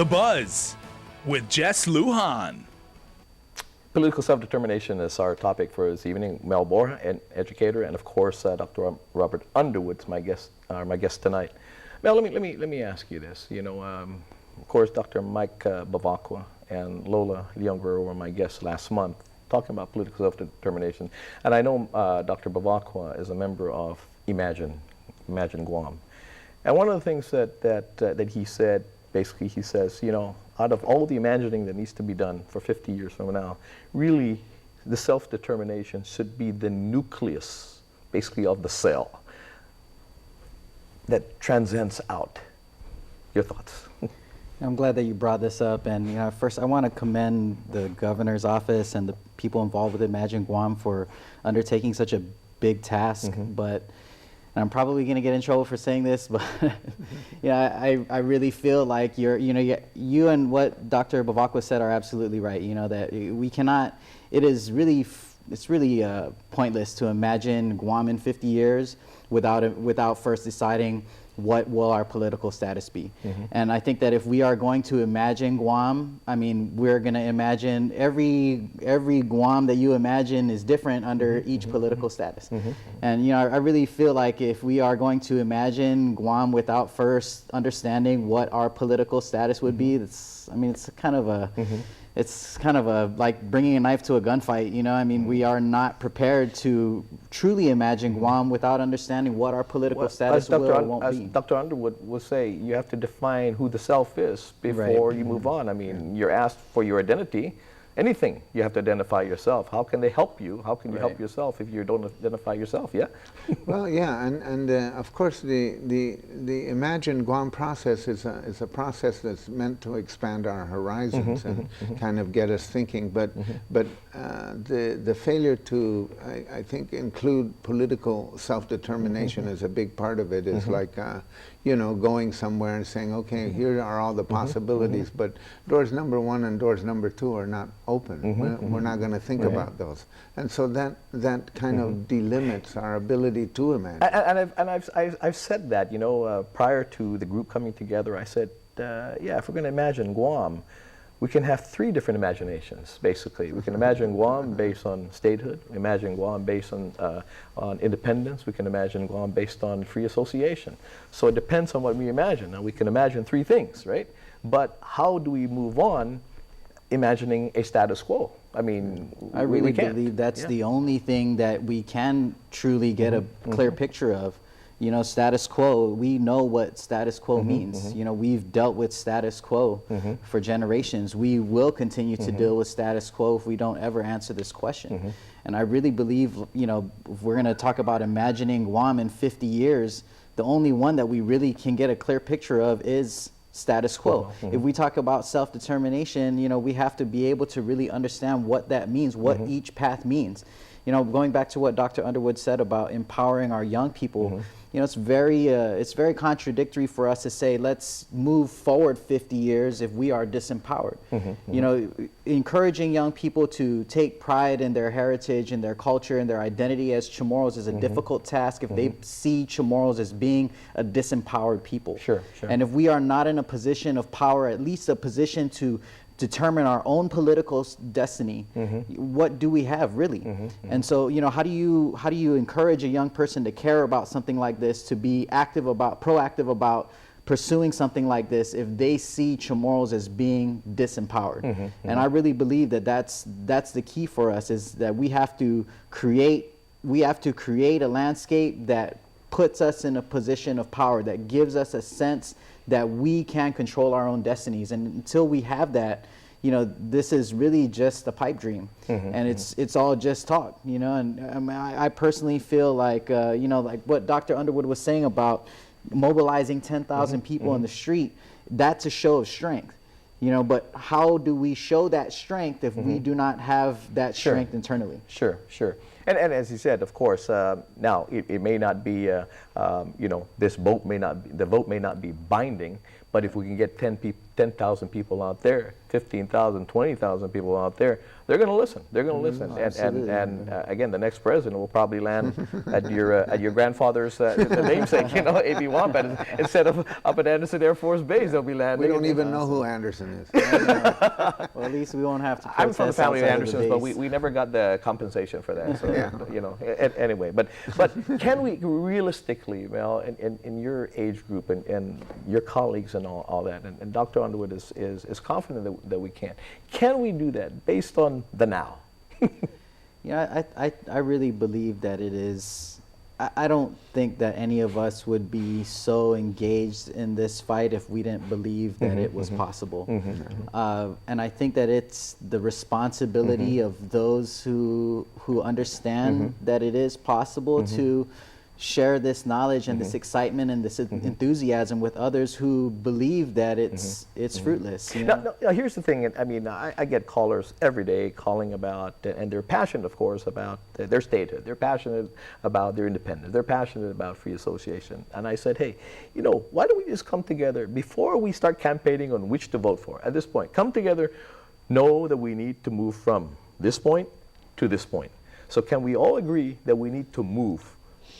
The Buzz with Jess Lujan. Political self-determination is our topic for this evening. Mel Borja, an educator, and of course, Dr. Robert Underwood's my guest tonight. Mel, let me ask you this. You know, of course, Dr. Mike Bevacqua and Lola Leon Guerrero were my guests last month, talking about political self-determination. And I know Dr. Bevacqua is a member of Imagine Guam. And one of the things that he said, basically, he says, you know, out of all the imagining that needs to be done for 50 years from now, really the self-determination should be the nucleus, basically, of the cell that transcends out. Your thoughts? I'm glad that you brought this up, and you know, first I want to commend the governor's office and the people involved with Imagine Guam for undertaking such a big task. But and I'm probably going to get in trouble for saying this, but I really feel like you and what Dr. Bevacqua said are absolutely right. You know that we cannot. It's really pointless to imagine Guam in 50 years without first deciding what will our political status be. And I think that if we are going to imagine Guam, I mean, we're going to imagine every Guam that you imagine is different under each political status. And you know, I really feel like if we are going to imagine Guam without first understanding what our political status would be, it's kind of a like bringing a knife to a gunfight, you know? I mean, we are not prepared to truly imagine Guam without understanding what our political status will or won't be. As Dr. Underwood will say, you have to define who the self is before you move on. I mean, you're asked for your identity. Anything, you have to identify yourself. How can they help you? How can you help yourself if you don't identify yourself? Yeah. Well, yeah, and of course the Imagine Guam process is a process that's meant to expand our horizons and kind of get us thinking. But the failure to I think include political self-determination as a big part of it is like you know, going somewhere and saying, okay, here are all the possibilities, but doors number 1 and doors number 2 are not open. We're not going to think about those, and so that kind of delimits our ability to imagine. And I've said that, you know, prior to the group coming together. I said, yeah, if we're going to imagine Guam, we can have 3 different imaginations, basically. We can imagine Guam based on statehood, imagine Guam based on independence, we can imagine Guam based on free association. So it depends on what we imagine. Now, we can imagine 3 things, right? But how do we move on imagining a status quo? I mean, I really believe that's the only thing that we can truly get a clear picture of. You know, status quo, we know what status quo means. You know, we've dealt with status quo for generations. We will continue to deal with status quo if we don't ever answer this question. And I really believe, you know, if we're going to talk about imagining Guam in 50 years, the only one that we really can get a clear picture of is status quo. If we talk about self-determination, you know, we have to be able to really understand what that means, what each path means. You know, going back to what Dr. Underwood said about empowering our young people, you know, it's very contradictory for us to say, let's move forward 50 years if we are disempowered. You know, encouraging young people to take pride in their heritage and their culture and their identity as Chamorros is a difficult task if they see Chamorros as being a disempowered people. And if we are not in a position of power, at least a position to determine our own political destiny, what do we have really? And so, you know, how do you encourage a young person to care about something like this, to be proactive about pursuing something like this if they see Chamorros as being disempowered? And I really believe that that's the key for us, is that we have to create a landscape that puts us in a position of power, that gives us a sense that we can control our own destinies. And until we have that, you know, this is really just a pipe dream, and it's all just talk, you know. And I personally feel like, you know, like what Dr. Underwood was saying about mobilizing 10,000 people in the street, that's a show of strength, you know. But how do we show that strength if we do not have that strength internally? Sure. And as he said, of course, now it may not be, you know, the vote may not be binding, but if we can get 10,000 people out there, 15,000, 20,000 people out there, they're going to listen. They're going to listen. And again, the next president will probably land at your grandfather's namesake, A.B. Wampat. Instead of up at Anderson Air Force Base, they'll be landing. We don't even know who Anderson is. Well, at least we won't have to. I'm from the family of outside Andersons, the but base. we never got the compensation for that. So, anyway. But can we realistically, Mel, in your age group and your colleagues and all that, and Dr. Underwood is confident that we can. Can we do that based on the now? I really believe that it is. I don't think that any of us would be so engaged in this fight if we didn't believe that it was possible. And I think that it's the responsibility of those who understand that it is possible to share this knowledge and this excitement and this enthusiasm with others who believe that it's fruitless. Now, here's the thing. I mean, I get callers every day calling about, and they're passionate, of course, about their statehood. They're passionate about their independence. They're passionate about free association. And I said, hey, why don't we just come together before we start campaigning on which to vote for? At this point, come together, know that we need to move from this point to this point. So can we all agree that we need to move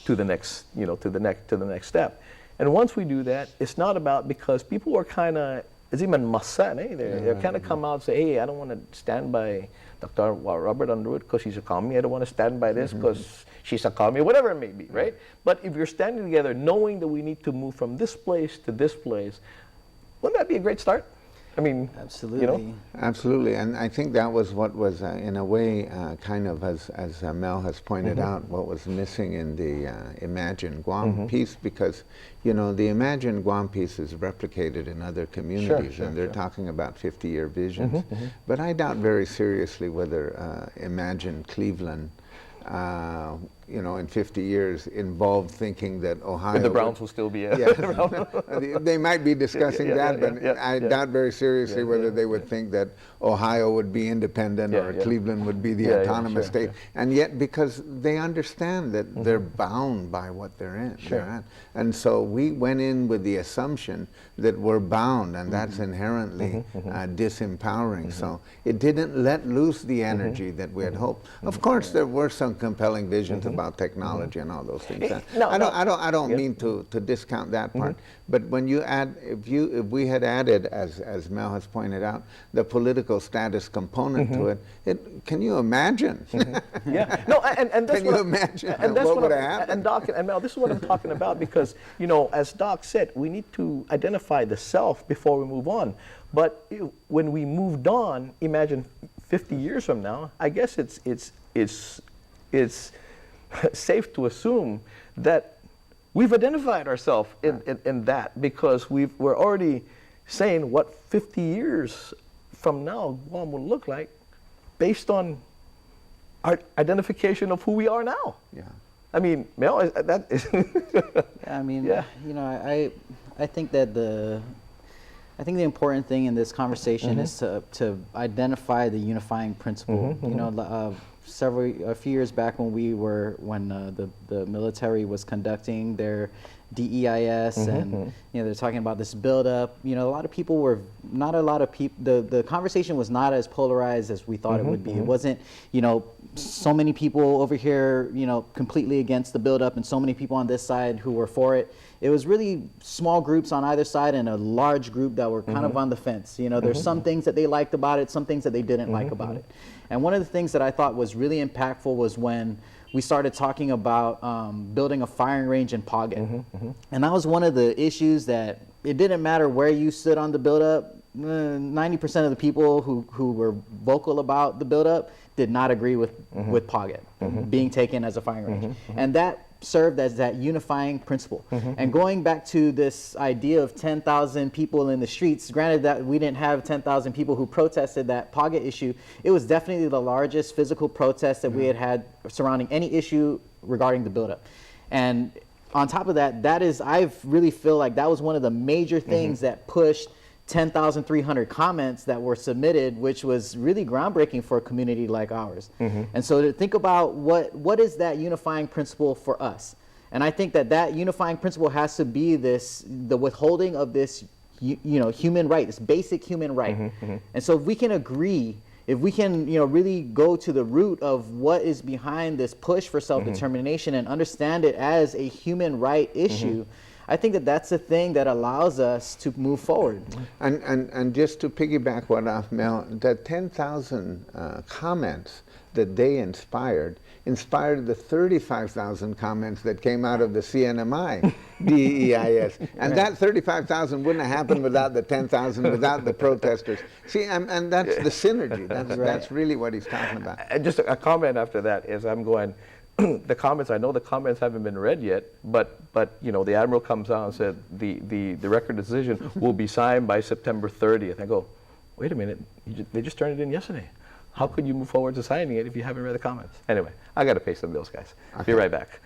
to the next, to the next step? And once we do that, it's not about, because people are kind of, it's even masan, They're kind of come out and say, hey, I don't want to stand by Dr. Robert Underwood because she's a commie. I don't want to stand by this because she's a commie, whatever it may be, right? But if you're standing together knowing that we need to move from this place to this place, wouldn't that be a great start? I mean, absolutely. Absolutely, and I think that was what was, in a way, kind of, as Mel has pointed out, what was missing in the Imagine Guam piece, because, the Imagine Guam piece is replicated in other communities, and they're talking about 50-year visions. But I doubt very seriously whether Imagine Cleveland, in 50 years, involved thinking that Ohio... the Browns will still be they might be discussing that, but I doubt very seriously whether they would think that Ohio would be independent or Cleveland would be the autonomous state. And yet, because they understand that they're bound by what they're in. And so we went in with the assumption that we're bound, and that's inherently disempowering. So it didn't let loose the energy that we had hoped. Of course, there were some compelling visions about technology and all those things. I don't mean to discount that part. But when you add, if we had added, as Mel has pointed out, the political status component to it, can you imagine? And that's can you imagine? And that's what would have happened? And Doc and Mel, this is what I'm talking about, because as Doc said, we need to identify the self before we move on. But when we moved on, imagine 50 years from now, I guess it's safe to assume that we've identified ourselves in that, because we're already saying what 50 years from now Guam will look like based on our identification of who we are now. I mean, Mel, that is... I think that the important thing in this conversation is to identify the unifying principle. A few years back when the military was conducting their DEIS and they're talking about this buildup. A lot of people were the conversation was not as polarized as we thought it would be. It wasn't so many people over here completely against the buildup and so many people on this side who were for it. It was really small groups on either side and a large group that were kind of on the fence. There's some things that they liked about it, some things that they didn't like about it. And one of the things that I thought was really impactful was when we started talking about building a firing range in Paget. And that was one of the issues that it didn't matter where you stood on the buildup. 90% of the people who were vocal about the buildup did not agree with Paget being taken as a firing range. And that served as that unifying principle. And going back to this idea of 10,000 people in the streets, granted that we didn't have 10,000 people who protested that Paget issue, it was definitely the largest physical protest that we had surrounding any issue regarding the buildup. And on top of that, I really feel like that was one of the major things that pushed 10,300 comments that were submitted, which was really groundbreaking for a community like ours. And so to think about what is that unifying principle for us? And I think that unifying principle has to be the withholding of this human right, this basic human right. And so if we can agree, if we can, really go to the root of what is behind this push for self-determination and understand it as a human right issue, I think that that's the thing that allows us to move forward. And just to piggyback what off Mel, the 10,000 comments that they inspired the 35,000 comments that came out of the CNMI DEIS. And that 35,000 wouldn't have happened without the 10,000, without the protesters. See, and that's the synergy. That's really what he's talking about. And just a comment after that is I'm going, the comments, I know the comments haven't been read yet, but the Admiral comes out and said the record decision will be signed by September 30th. I go, wait a minute, they just turned it in yesterday. How could you move forward to signing it if you haven't read the comments? Anyway, I got to pay some bills, guys. Okay. Be right back.